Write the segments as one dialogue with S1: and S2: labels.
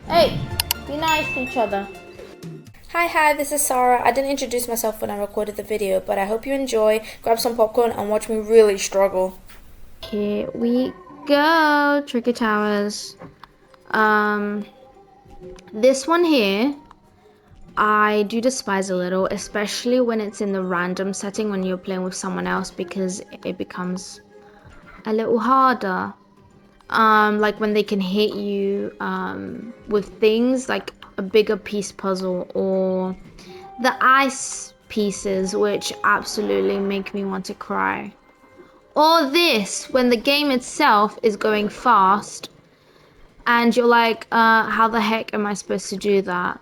S1: Hey, be nice to each other.
S2: Hi, this is Sarah. I didn't introduce myself when I recorded the video, but I hope you enjoy. Grab some popcorn and watch me really struggle.
S1: Here we go, Tricky Towers. Um, this one here, I do despise a little, especially when it's in the random setting when you're playing with someone else because it becomes a little harder. Like when they can hit you with things like a bigger piece puzzle or the ice pieces, which absolutely make me want to cry. Or this, when the game itself is going fast and you're like, how the heck am I supposed to do that?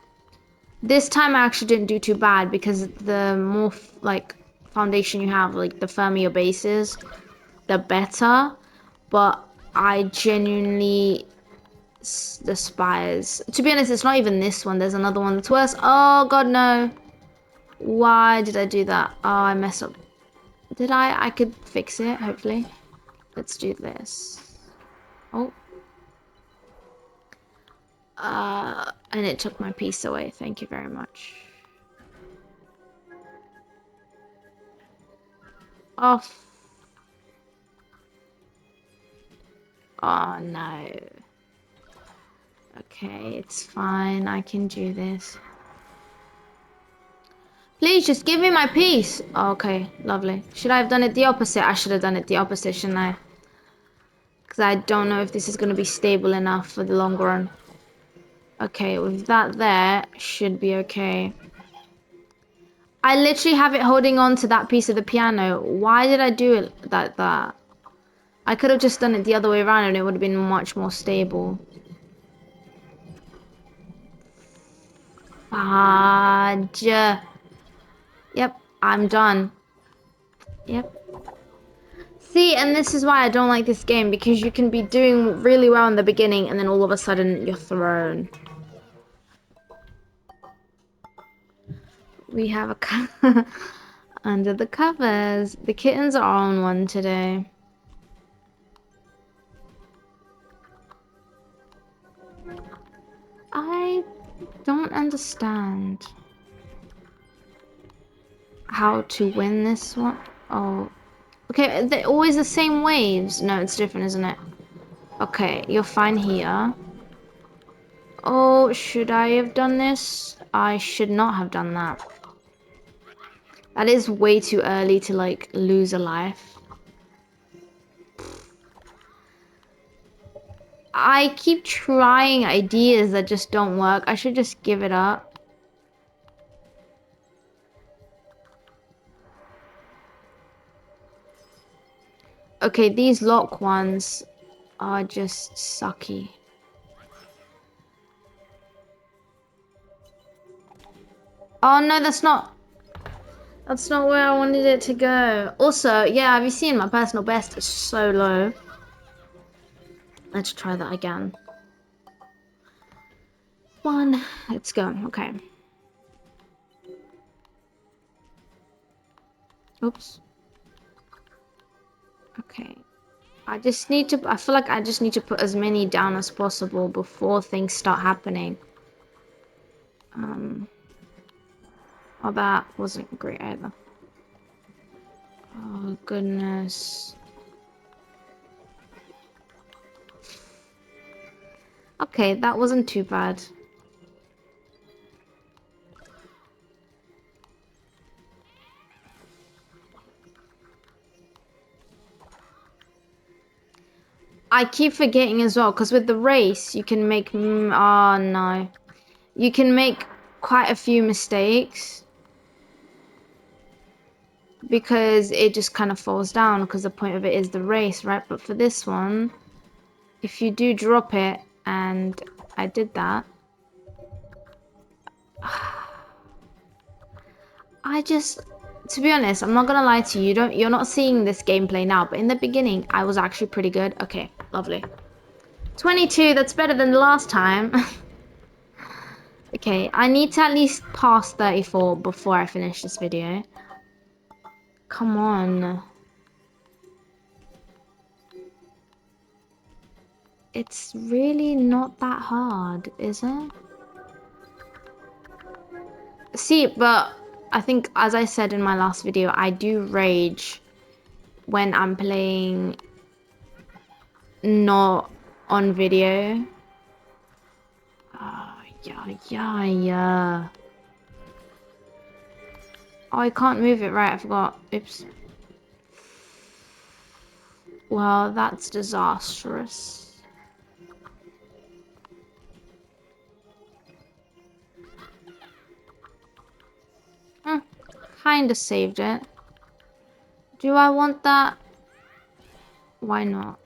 S1: This time I actually didn't do too bad because the more like foundation you have, like the firmer your base is, the better. But I genuinely despise. To be honest, it's not even this one. There's another one that's worse. Oh god, no. Why did I do that? Oh, I messed up. Did I? I could fix it, hopefully. Let's do this. Oh. And it took my piece away. Thank you very much. Oh. Oh, no. Okay, it's fine. I can do this. Please, just give me my piece. Oh, okay, lovely. Should I have done it the opposite? I should have done it the opposite, shouldn't I? Because I don't know if this is going to be stable enough for the long run. Okay, with that there, should be okay. I literally have it holding on to that piece of the piano. Why did I do it like that? I could have just done it the other way around and it would have been much more stable. Fudge. Yep, I'm done. Yep. See, and this is why I don't like this game, because you can be doing really well in the beginning and then all of a sudden you're thrown. We have a under the covers. The kittens are on one today. I don't understand how to win this one. Oh, okay, they're always the same waves. No, it's different, isn't it? Okay, you're fine here. Oh, should I have done this? I should not have done that. That is way too early to, like, lose a life. I keep trying ideas that just don't work. I should just give it up. Okay, these lock ones are just sucky. Oh no, that's not where I wanted it to go. Also, yeah, have you seen my personal best is so low? Let's try that again. One, let's go. Okay. Oops. Okay. I feel like I just need to put as many down as possible before things start happening. Oh, that wasn't great either. Oh, goodness. Okay, that wasn't too bad. I keep forgetting as well, because with the race, you can make... Oh, no. You can make quite a few mistakes. Because it just kind of falls down, because the point of it is the race, right? But for this one, if you do drop it, and I did that... I just... To be honest, I'm not gonna lie to you. You're not seeing this gameplay now, but in the beginning, I was actually pretty good. Okay, lovely. 22, that's better than the last time. Okay, I need to at least pass 34 before I finish this video. Come on. it's really not that hard, is it? See, but I think, as I said in my last video, I do rage when I'm playing not on video. Yeah. Oh, I can't move it right, I forgot. Oops. Well, that's disastrous. Kinda saved it. Do I want that? Why not?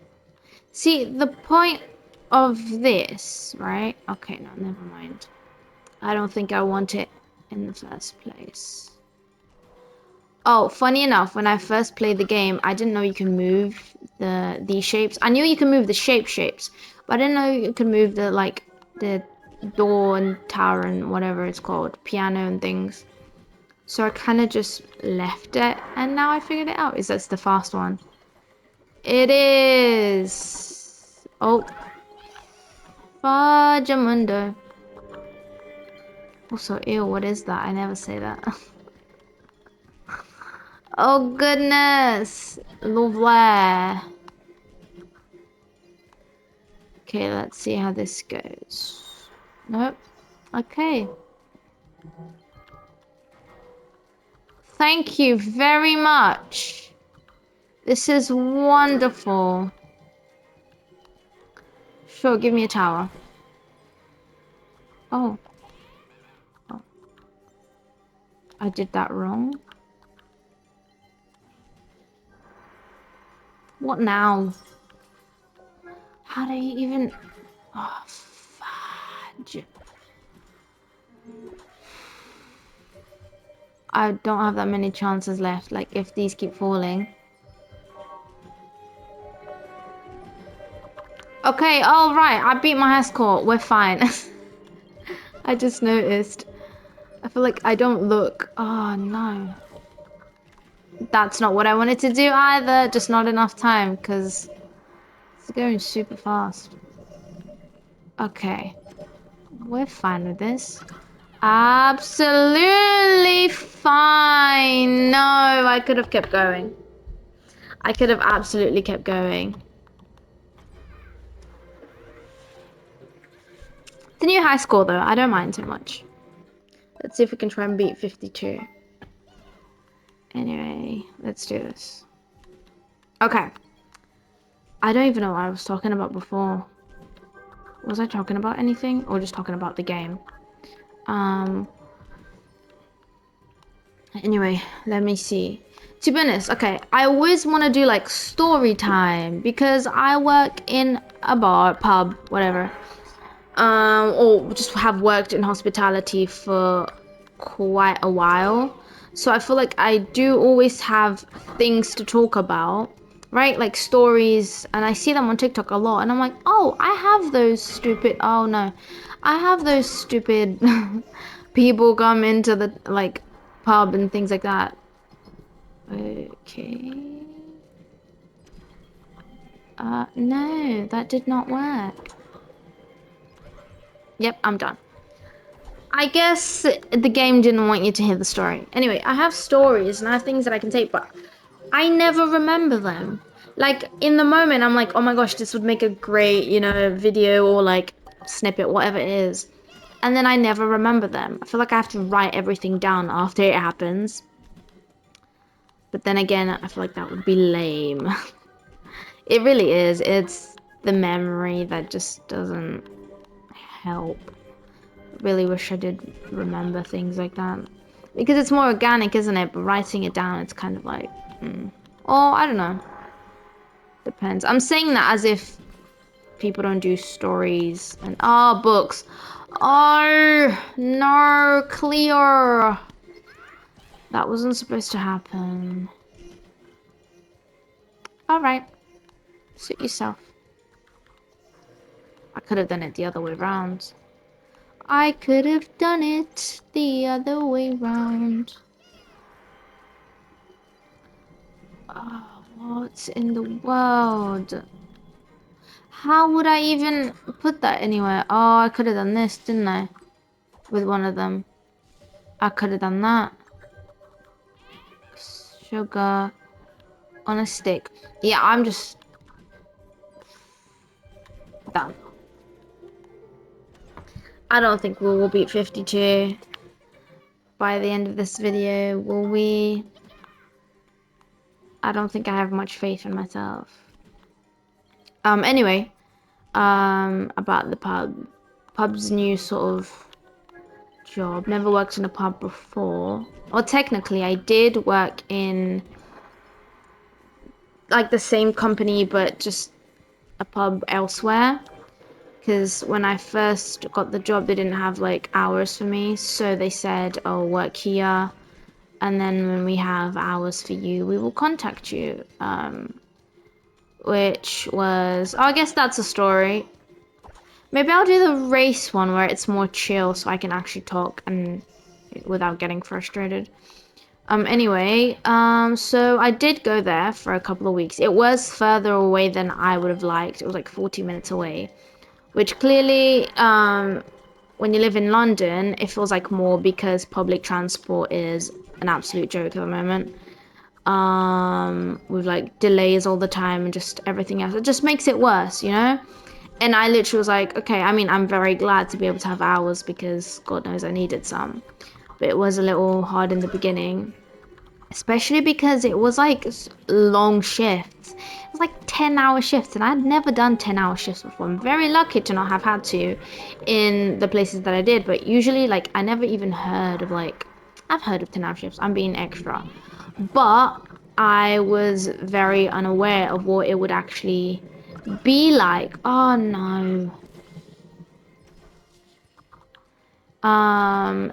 S1: See, the point of this, right? Okay, no, never mind. I don't think I want it in the first place. Oh, funny enough, when I first played the game, I didn't know you can move these shapes. I knew you can move the shapes, but I didn't know you could move the door and tower and whatever it's called, piano and things. So I kind of just left it, and now I figured it out. Is that's the fast one? It is. Oh, Fajamundo. Also, ew, what is that? I never say that. Oh goodness, lovely. Okay, let's see how this goes. Nope. Okay. Thank you very much. This is wonderful. Sure, give me a tower. Oh. Oh. I did that wrong. What now? How do you even... Oh, fudge. I don't have that many chances left, like, if these keep falling. Okay, all right. I beat my high score. We're fine. I just noticed. I feel like I don't look. Oh, no. That's not what I wanted to do either. Just not enough time, because it's going super fast. Okay. We're fine with this. Absolutely fine. No, I could have kept going. I could have absolutely kept going. The new high score, though, I don't mind too much. Let's see if we can try and beat 52. Anyway, let's do this. Okay. I don't even know what I was talking about before. Was I talking about anything? Or just talking about the game? Anyway, let me see. To be honest, okay, I always want to do like story time because I work in a bar, pub, whatever. Or just have worked in hospitality for quite a while. So I feel like I do always have things to talk about, right? Like stories, and I see them on TikTok a lot, and I'm like, oh, I have those stupid, oh no, I have those stupid people come into the, like, pub and things like that. Okay. No, that did not work. Yep, I'm done. I guess the game didn't want you to hear the story. Anyway, I have stories and I have things that I can take, but I never remember them. Like, in the moment, I'm like, oh my gosh, this would make a great, you know, video or like snippet, whatever it is. And then I never remember them. I feel like I have to write everything down after it happens. But then again, I feel like that would be lame. It really is. It's the memory that just doesn't help. Really wish I did remember things like that. Because it's more organic, isn't it? But writing it down, it's kind of like... Or, I don't know. Depends. I'm saying that as if people don't do stories and... Oh, books. Oh, no, clear. That wasn't supposed to happen. Alright. Suit yourself. I could have done it the other way around. I could have done it the other way round. Oh, what in the world? How would I even put that anywhere? Oh, I could have done this, didn't I? With one of them. I could have done that. Sugar on a stick. Yeah, I'm just done. I don't think we will beat 52 by the end of this video, will we? I don't think I have much faith in myself. Anyway, about the pub's new sort of job. Never worked in a pub before. Or technically, I did work in like the same company, but just a pub elsewhere. Because when I first got the job, they didn't have like hours for me, so they said, "Oh, work here, and then when we have hours for you, we will contact you." Which was, oh, I guess that's a story. Maybe I'll do the race one where it's more chill, so I can actually talk and without getting frustrated. Anyway, so I did go there for a couple of weeks. It was further away than I would have liked. It was like 40 minutes away, which clearly, when you live in London, it feels like more because public transport is an absolute joke at the moment. With like delays all the time and just everything else. It just makes it worse, you know? And I literally was like, okay, I mean, I'm very glad to be able to have hours because God knows I needed some. But it was a little hard in the beginning. Especially because it was like long shifts. It was like 10-hour shifts, and I'd never done 10-hour shifts before. I'm very lucky to not have had to in the places that I did, but usually, like, I never even heard of, like, I've heard of 10-hour shifts. I'm being extra. But I was very unaware of what it would actually be like. Oh no.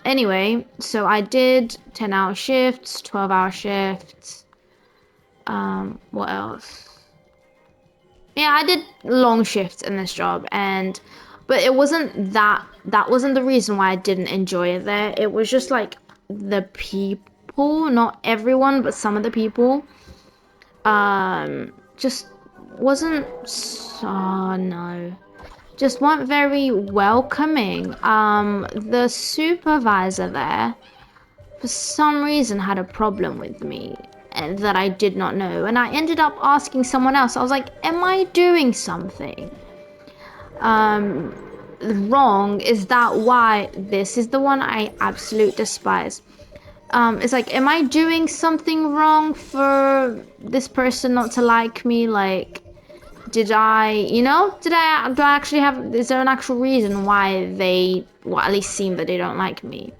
S1: Anyway, so I did 10-hour shifts, 12-hour shifts. What else? Yeah, I did long shifts in this job, but it wasn't that wasn't the reason why I didn't enjoy it there. It was just like the people, not everyone, but some of the people, just wasn't, oh no, just weren't very welcoming. The supervisor there, for some reason, had a problem with me and that I did not know. And I ended up asking someone else. I was like, am I doing something wrong? Is that why? This is the one I absolutely despise. It's like, am I doing something wrong for this person not to like me? Like, did I, do I actually have, is there an actual reason why they, well, at least seem that they don't like me?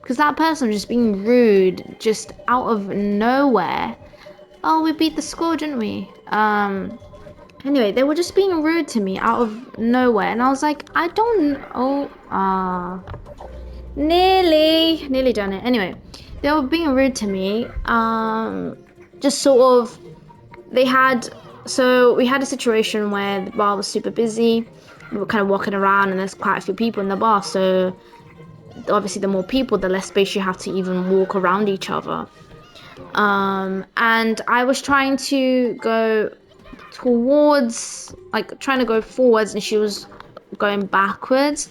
S1: Because that person was just being rude, just out of nowhere. Oh, we beat the score, didn't we? Anyway, they were just being rude to me out of nowhere. And I was like, I don't know. Nearly done it. Anyway, they were being rude to me. Just sort of, we had a situation where the bar was super busy. We were kind of walking around and there's quite a few people in the bar. So obviously the more people, the less space you have to even walk around each other. And I was trying to go trying to go forwards, and she was going backwards.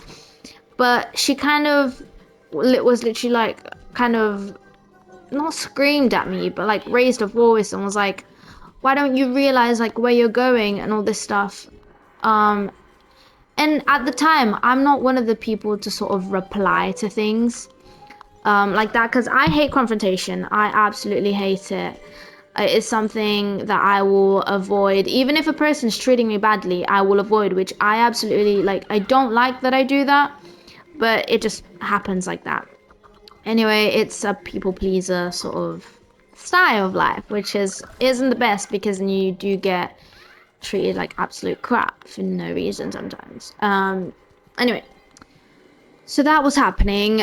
S1: But she kind of was literally like, kind of not screamed at me, but like raised a voice and was like, why don't you realize like where you're going and all this stuff. And at the time, I'm not one of the people to sort of reply to things like that, because I hate confrontation. I absolutely hate it. It's something that I will avoid. Even if a person's treating me badly, I will avoid, which I absolutely like. I don't like that I do that, but it just happens like that. Anyway, it's a people pleaser sort of style of life, which isn't the best, because then you do get treated like absolute crap for no reason sometimes. Anyway, so that was happening.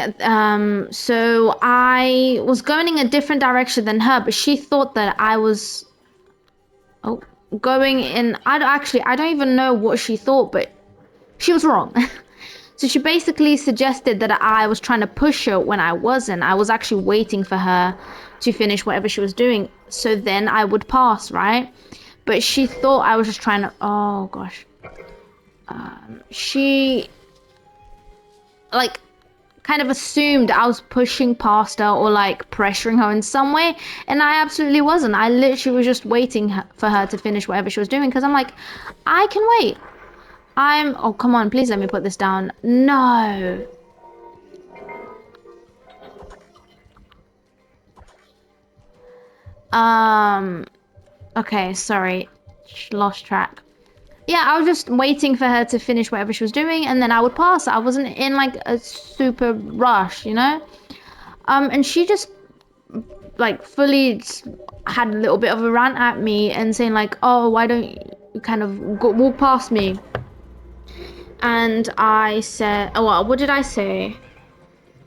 S1: So I was going in a different direction than her, but she thought that I was going in. I don't even know what she thought, but she was wrong. So she basically suggested that I was trying to push her when I wasn't. I was actually waiting for her to finish whatever she was doing, so then I would pass, right? But she thought I was just trying to, oh gosh. She like kind of assumed I was pushing past her or like pressuring her in some way, and I absolutely wasn't. I literally was just waiting for her to finish whatever she was doing because I'm like, I can wait. Oh, come on, please let me put this down. No. Um, okay, sorry. Lost track. Yeah, I was just waiting for her to finish whatever she was doing, and then I would pass. I wasn't in like a super rush, you know? And she just like fully had a little bit of a rant at me and saying like, oh, why don't you kind of walk past me? And I said, oh, well, what did I say?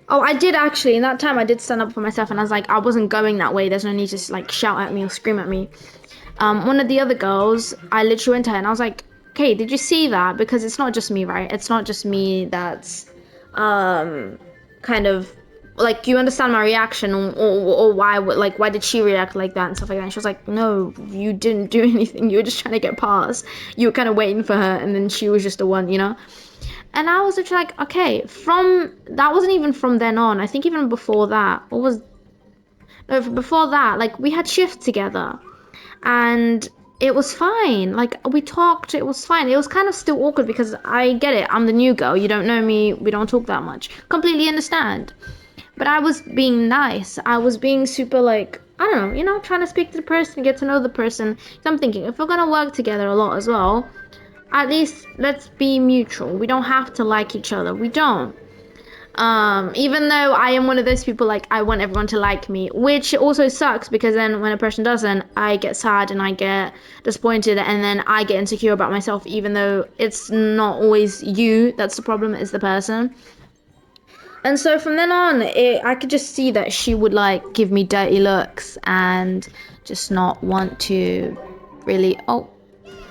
S1: Oh, I did actually. In that time, I did stand up for myself, and I was like, I wasn't going that way. There's no need to like shout at me or scream at me. One of the other girls, I literally went to her and I was like, okay, did you see that? Because it's not just me, right? It's not just me that's kind of like, you understand my reaction, or why, like, why did she react like that and stuff like that. And she was like, no, you didn't do anything. You were just trying to get past. You were kind of waiting for her, and then she was just the one, you know? And I was just like, okay, from that wasn't even from then on. I think even before that, what was no, before that, like we had shifts together, and it was fine. Like we talked, it was fine. It was kind of still awkward because I get it. I'm the new girl. You don't know me. We don't talk that much. Completely understand. But I was being nice. I was being super like, I don't know, trying to speak to the person, get to know the person. So I'm thinking if we're gonna work together a lot as well, at least let's be mutual. We don't have to like each other. We don't. Even though I am one of those people, like I want everyone to like me, which also sucks because then when a person doesn't, I get sad and I get disappointed, and then I get insecure about myself, even though it's not always you that's the problem, it's the person. And so from then on, I could just see that she would like give me dirty looks and just not want to really. Oh,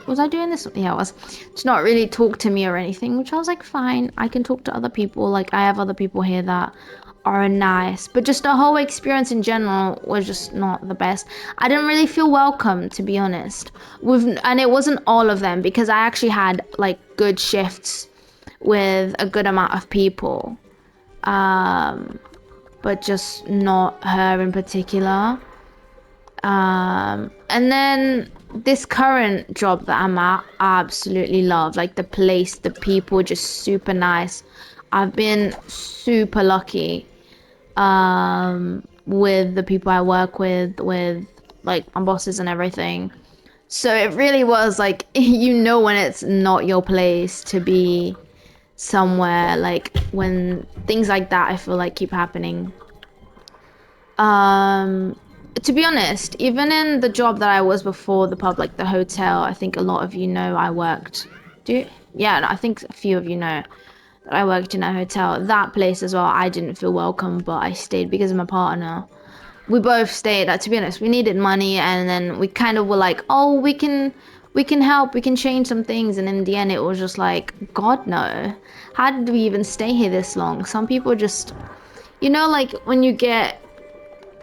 S1: was I doing this? Yeah, I was. To not really talk to me or anything, which I was like, fine, I can talk to other people. Like, I have other people here that are nice. But just the whole experience in general was just not the best. I didn't really feel welcome, to be honest. And it wasn't all of them because I actually had like good shifts with a good amount of people. But just not her in particular. And then this current job that I'm at, I absolutely love. Like the place, the people, just super nice. I've been super lucky with the people I work with like my bosses and everything. So it really was like, when it's not your place to be somewhere, like when things like that I feel like keep happening. To be honest, even in the job that I was before the pub, like the hotel, I think a lot of you know I worked. Do you? Yeah, no, I think a few of you know that I worked in a hotel. That place as well, I didn't feel welcome, but I stayed because of my partner. We both stayed. To be honest, we needed money, and then we kind of were like, oh, we can help, we can change some things, and in the end, it was just like, God no, how did we even stay here this long? Some people just, like when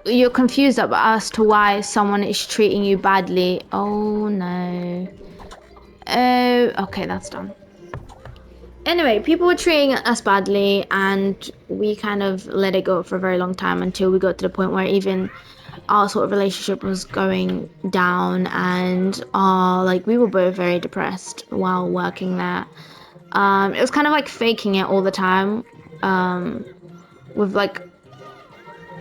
S1: you're confused as to why someone is treating you badly. Oh no. Oh, okay, that's done. Anyway, people were treating us badly, and we kind of let it go for a very long time until we got to the point where even our sort of relationship was going down, and like we were both very depressed while working there. It was kind of like faking it all the time. With like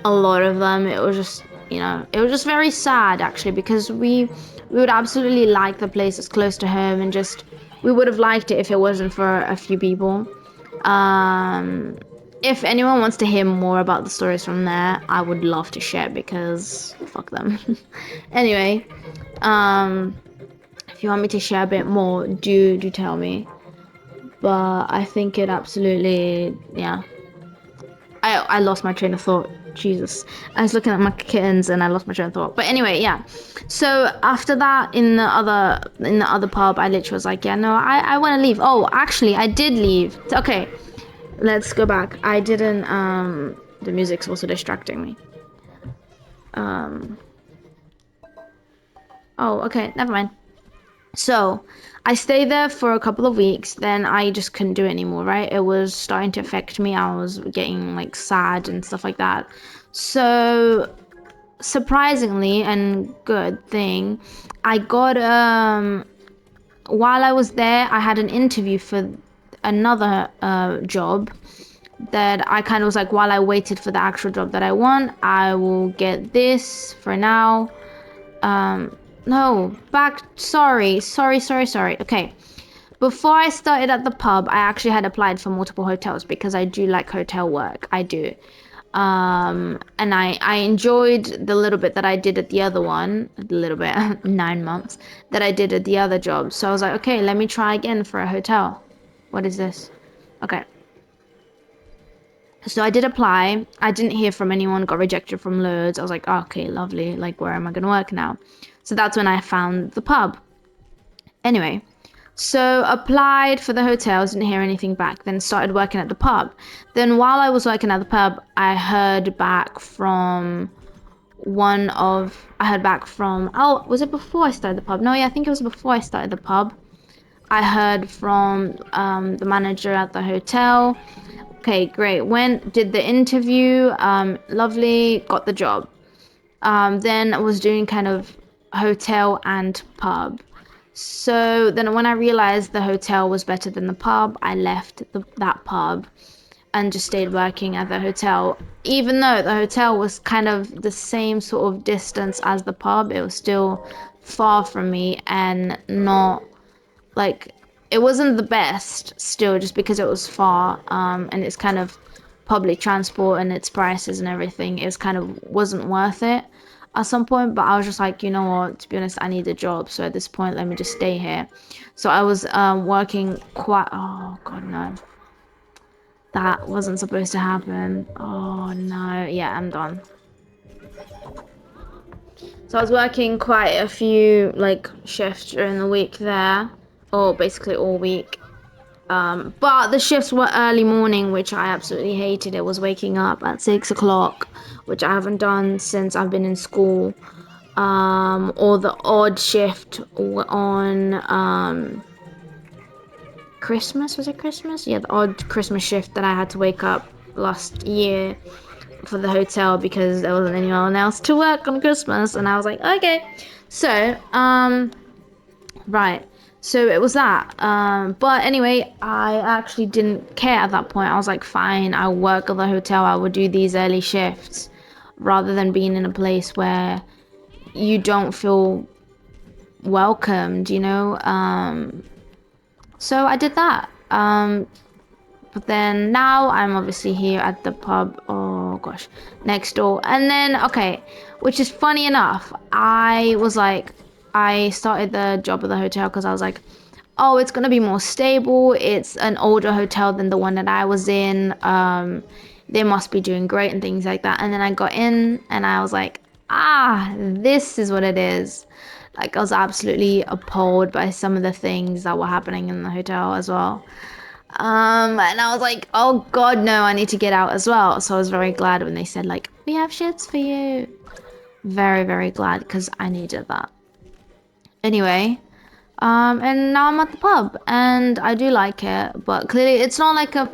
S1: a lot of them, it was just it was just very sad actually, because we would absolutely like the place that's close to home, and just we would have liked it if it wasn't for a few people. If anyone wants to hear more about the stories from there, I would love to share, because fuck them. Anyway, if you want me to share a bit more, do tell me. But I think it absolutely, yeah, I lost my train of thought. Jesus. I was looking at my kittens and I lost my train of thought. But anyway, yeah. So after that, in the other pub, I literally was like, yeah, no, I want to leave. Oh, actually, I did leave. Okay, let's go back. I didn't. The music's also distracting me. Oh, okay, never mind. So I stayed there for a couple of weeks. Then I just couldn't do it anymore, right? It was starting to affect me. I was getting like sad and stuff like that. So surprisingly and good thing, I got while I was there, I had an interview for another job that I kind of was like, while I waited for the actual job that I want, I will get this for now. No, back, sorry. Okay. Before I started at the pub, I actually had applied for multiple hotels because I do like hotel work. I do. And I enjoyed the little bit that I did at the other one, a little bit, 9 months, that I did at the other job. So I was like, okay, let me try again for a hotel. What is this? Okay. So I did apply. I didn't hear from anyone, got rejected from loads. I was like, oh, okay, lovely. Like, where am I going to work now? So that's when I found the pub. Anyway, so applied for the hotels, didn't hear anything back. Then started working at the pub. Then while I was working at the pub, I heard back from oh, was it before I started the pub? No, yeah, I think it was before I started the pub. I heard from the manager at the hotel. Okay, great. Went, did the interview. Lovely, got the job. Then I was doing kind of hotel and pub. So then when I realized the hotel was better than the pub, I left that pub and just stayed working at the hotel. Even though the hotel was kind of the same sort of distance as the pub, it was still far from me and not like it wasn't the best still just because it was far and it's kind of public transport and its prices and everything. It was kind of wasn't worth it at some point, but I was just like, you know what, to be honest, I need a job, so at this point let me just stay here. So I was working quite, oh god, no, that wasn't supposed to happen. Oh no, yeah, I'm done. So I was working quite a few like shifts during the week there, or basically all week. But the shifts were early morning, which I absolutely hated. It was waking up at 6 o'clock, which I haven't done since I've been in school. Or the odd shift on Christmas. Was it Christmas? Yeah, the odd Christmas shift that I had to wake up last year for the hotel because there wasn't anyone else to work on Christmas, and I was like, okay. So, right. So it was that. But anyway, I actually didn't care at that point. I was like, fine, I'll work at the hotel. I will do these early shifts rather than being in a place where you don't feel welcomed, you know? So I did that. But then now I'm obviously here at the pub, oh gosh, next door. And then, okay, which is funny enough, I started the job at the hotel because I was like, oh, it's gonna be more stable. It's an older hotel than the one that I was in. They must be doing great and things like that. And then I got in and I was like, ah, this is what it is. Like I was absolutely appalled by some of the things that were happening in the hotel as well. And I was like, oh god, no, I need to get out as well. So I was very glad when they said like, we have shifts for you. Very, very glad because I needed that. Anyway, and now I'm at the pub and I do like it, but clearly it's not like a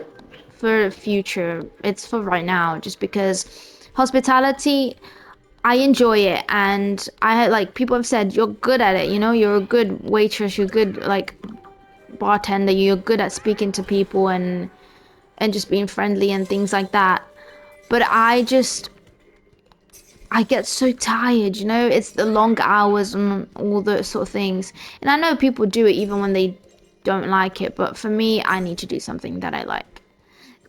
S1: for future. It's for right now, just because hospitality, I enjoy it, and I had like people have said you're good at it. You know, you're a good waitress. You're good like bartender. You're good at speaking to people and just being friendly and things like that. But I get so tired, you know, it's the long hours and all those sort of things. And I know people do it even when they don't like it, but for me, I need to do something that I like.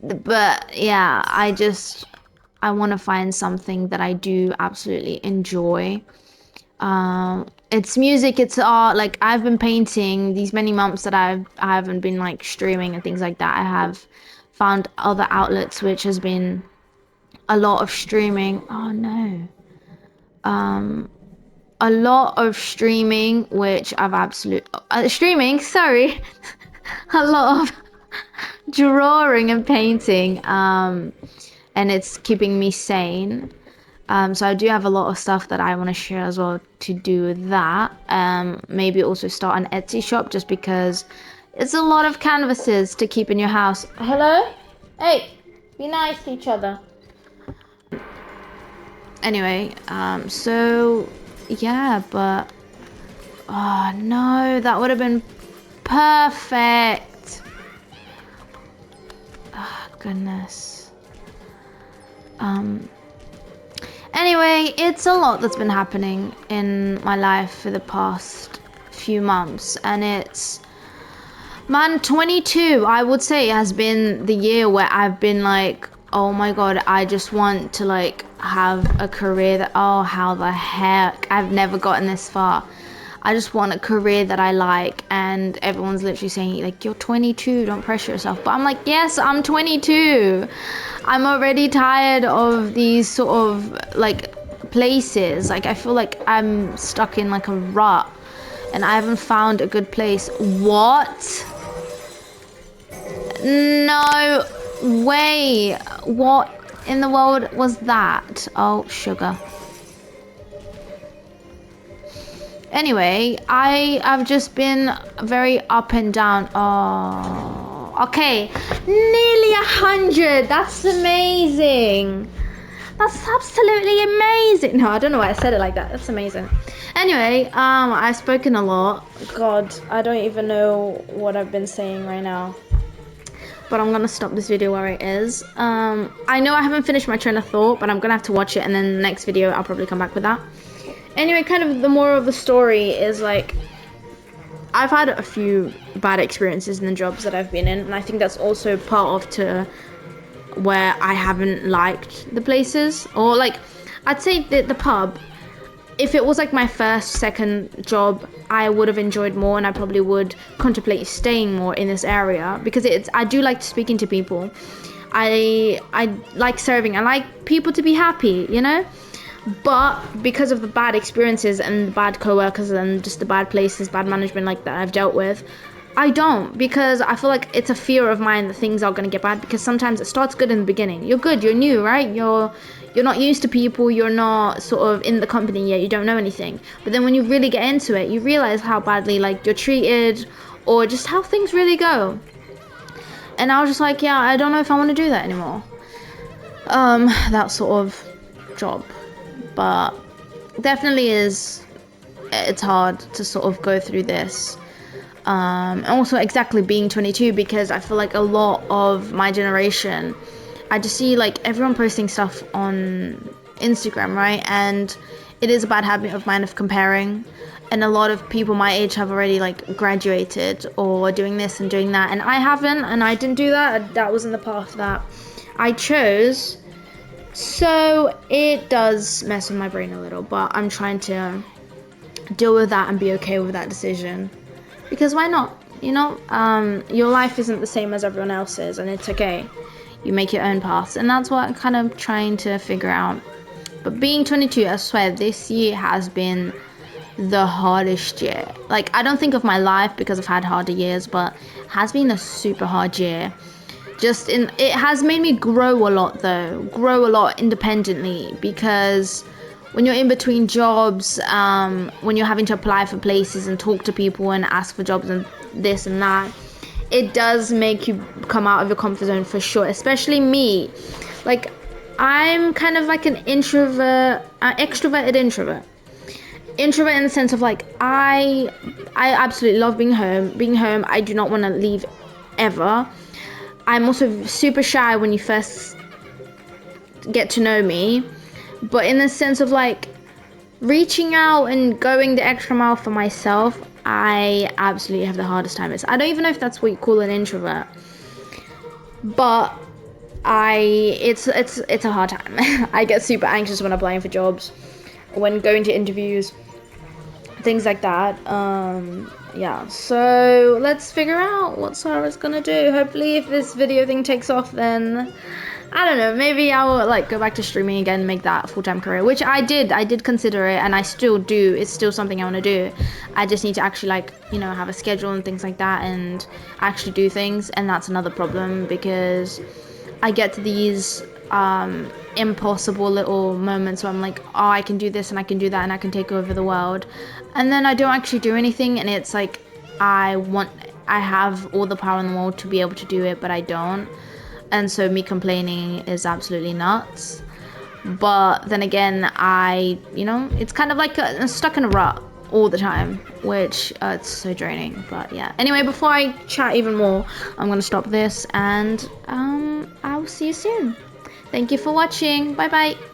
S1: But yeah, I want to find something that I do absolutely enjoy. It's music, it's art. Like I've been painting these many months that I haven't been like streaming and things like that. I have found other outlets, which has been a lot of streaming. Oh no. A lot of streaming, which I've absolute streaming. Sorry, a lot of drawing and painting. And it's keeping me sane. So I do have a lot of stuff that I want to share as well to do with that. Maybe also start an Etsy shop just because it's a lot of canvases to keep in your house. Hello? Hey, be nice to each other. Anyway, so yeah, but oh no, that would have been perfect. Oh, goodness. Anyway, it's a lot that's been happening in my life for the past few months, and it's, man, 22, I would say, has been the year where I've been like, oh my god, I just want to like have a career that, oh, how the heck, I've never gotten this far. I just want a career that I like, and everyone's literally saying like, you're 22, don't pressure yourself. But I'm like, yes, I'm 22. I'm already tired of these sort of like places. Like I feel like I'm stuck in like a rut and I haven't found a good place. What? No way. What in the world was that? Oh, sugar. Anyway, I've just been very up and down. Oh, okay, nearly 100. That's amazing. That's absolutely amazing. No, I don't know why I said it like that. That's amazing. Anyway, I've spoken a lot. God, I don't even know what I've been saying right now. But I'm gonna stop this video where it is. I know I haven't finished my train of thought, but I'm gonna have to watch it, and then the next video I'll probably come back with that. Anyway, kind of the moral of the story is like, I've had a few bad experiences in the jobs that I've been in, and I think that's also part of to where I haven't liked the places. Or like, I'd say the pub, if it was like my first, second job, I would have enjoyed more, and I probably would contemplate staying more in this area because I do like speaking to people. I like serving. I like people to be happy, you know? But because of the bad experiences and the bad co-workers and just the bad places, bad management like that I've dealt with, I don't, because I feel like it's a fear of mine that things are going to get bad, because sometimes it starts good in the beginning. You're good, you're new, right? You're not used to people, you're not sort of in the company yet, you don't know anything. But then when you really get into it, you realize how badly like you're treated or just how things really go. And I was just like, yeah, I don't know if I want to do that anymore. That sort of job. But definitely it's hard to sort of go through this. And also exactly being 22, because I feel like a lot of my generation, I just see like everyone posting stuff on Instagram, right? And it is a bad habit of mine of comparing. And a lot of people my age have already like graduated or doing this and doing that. And I haven't, and I didn't do that. That wasn't the path that I chose. So it does mess with my brain a little, but I'm trying to deal with that and be okay with that decision. Because why not? You know, your life isn't the same as everyone else's, and it's okay. You make your own paths, and that's what I'm kind of trying to figure out. But being 22, I swear, this year has been the hardest year. Like, I don't think of my life because I've had harder years, but it has been a super hard year. It has made me grow a lot though, grow a lot independently, because when you're in between jobs, when you're having to apply for places and talk to people and ask for jobs and this and that, it does make you come out of your comfort zone for sure, especially me. Like, I'm kind of like an extroverted introvert. Introvert in the sense of like, I absolutely love being home. I do not want to leave ever. I'm also super shy when you first get to know me, but in the sense of like reaching out and going the extra mile for myself, I absolutely have the hardest time. I don't even know if that's what you call an introvert, but it's a hard time. I get super anxious when applying for jobs, when going to interviews, things like that. Yeah, so let's figure out what Sarah's gonna do. Hopefully if this video thing takes off, then I don't know, maybe I'll like go back to streaming again and make that a full-time career, which I did consider it, and I still do. It's still something I want to do. I just need to actually like, you know, have a schedule and things like that and actually do things, and that's another problem because I get to these impossible little moments where I'm like, oh, I can do this and I can do that and I can take over the world, and then I don't actually do anything, and it's like I have all the power in the world to be able to do it, but I don't, and so me complaining is absolutely nuts. But then again, it's kind of like I'm stuck in a rut all the time, which it's so draining. But yeah. Anyway, before I chat even more, I'm gonna stop this, and I will see you soon. Thank you for watching. Bye bye.